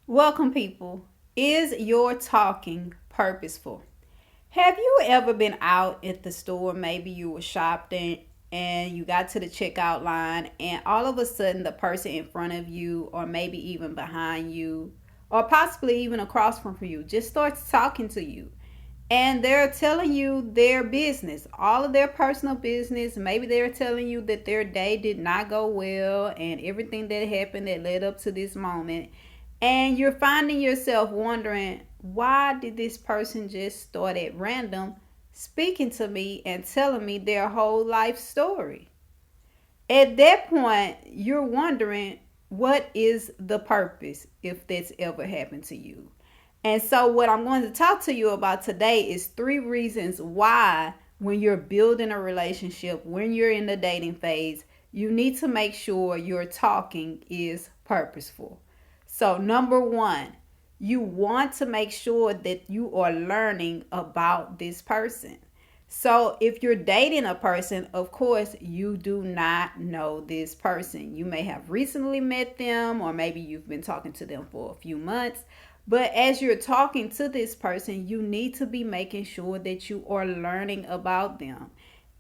Welcome, people. Is your talking purposeful? Have you ever been out at the store? Maybe you were shopping and you got to the checkout line, and all of a sudden, the person in front of you, or maybe even behind you, or possibly even across from you, just starts talking to you. And they're telling you their business, all of their personal business. Maybe they're telling you that their day did not go well and everything that happened that led up to this moment. And you're finding yourself wondering, why did this person just start at random speaking to me and telling me their whole life story? At that point, you're wondering, what is the purpose if that's ever happened to you? And so, what I'm going to talk to you about today is three reasons why, when you're building a relationship, when you're in the dating phase, you need to make sure your talking is purposeful. So, number one, you want to make sure that you are learning about this person. So, if you're dating a person, of course, you do not know this person. You may have recently met them, or maybe you've been talking to them for a few months. But as you're talking to this person, you need to be making sure that you are learning about them.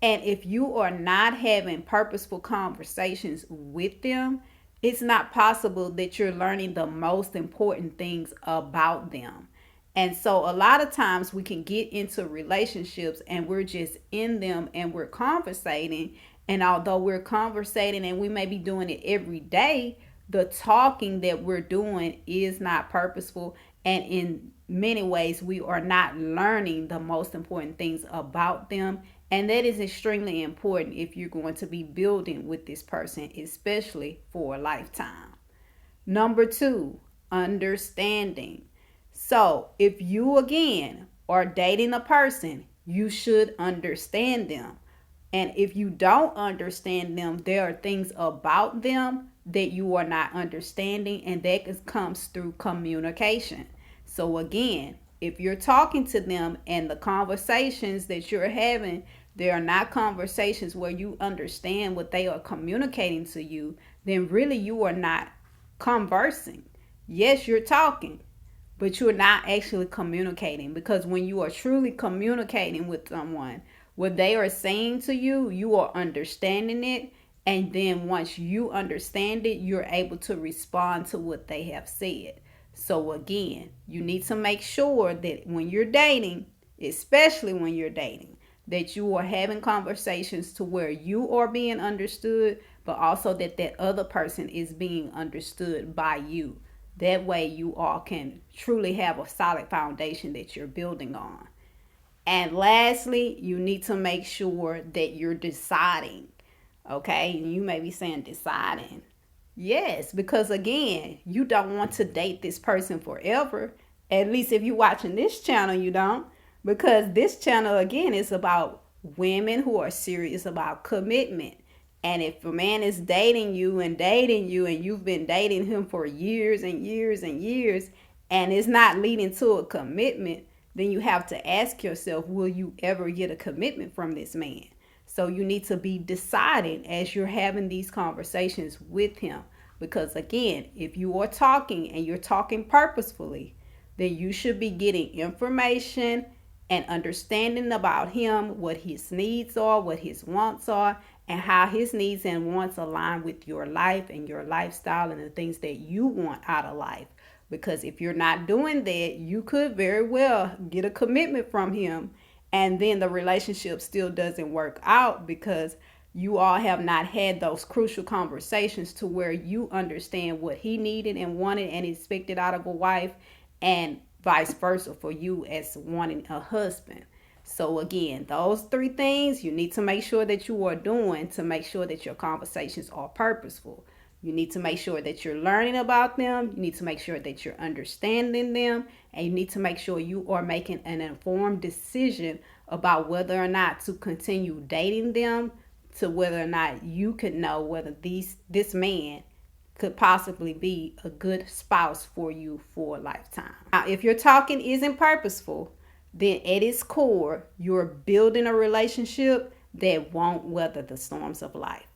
And if you are not having purposeful conversations with them, it's not possible that you're learning the most important things about them. And so a lot of times we can get into relationships and we're just in them and we're conversating. And although we're conversating and we may be doing it every day, the talking that we're doing is not purposeful. And in many ways, we are not learning the most important things about them. And that is extremely important if you're going to be building with this person, especially for a lifetime. Number two, understanding. So, if you again are dating a person, you should understand them. And if you don't understand them, there are things about them that you are not understanding, and that comes through communication. So, again, if you're talking to them and the conversations that you're having, they are not conversations where you understand what they are communicating to you, then really you are not conversing. Yes, you're talking, but you're not actually communicating, because when you are truly communicating with someone, what they are saying to you, you are understanding it. And then once you understand it, you're able to respond to what they have said. So, again, you need to make sure that when you're dating, especially when you're dating, that you are having conversations to where you are being understood, but also that that other person is being understood by you. That way, you all can truly have a solid foundation that you're building on. And lastly, you need to make sure that you're deciding. Okay, you may be saying deciding. Yes, because again, you don't want to date this person forever. At least if you're watching this channel, you don't. Because this channel, again, is about women who are serious about commitment. And if a man is dating you, and you've been dating him for years and years and years, and it's not leading to a commitment, then you have to ask yourself, will you ever get a commitment from this man? So you need to be deciding as you're having these conversations with him. Because again, if you are talking and you're talking purposefully, then you should be getting information and understanding about him, what his needs are, what his wants are, and how his needs and wants align with your life and your lifestyle and the things that you want out of life. Because if you're not doing that, you could very well get a commitment from him, and then the relationship still doesn't work out because you all have not had those crucial conversations to where you understand what he needed and wanted and expected out of a wife, and vice versa for you as wanting a husband. So again, those three things you need to make sure that you are doing to make sure that your conversations are purposeful. You need to make sure that you're learning about them. You need to make sure that you're understanding them. And you need to make sure you are making an informed decision about whether or not to continue dating them, to whether or not you could know whether this man could possibly be a good spouse for you for a lifetime. Now, if your talking isn't purposeful, then at its core, you're building a relationship that won't weather the storms of life.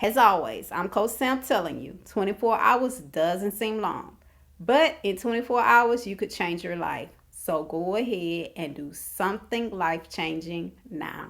As always, I'm Coach Sam telling you, 24 hours doesn't seem long, But in 24 hours, you could change your life. So go ahead and do something life changing now.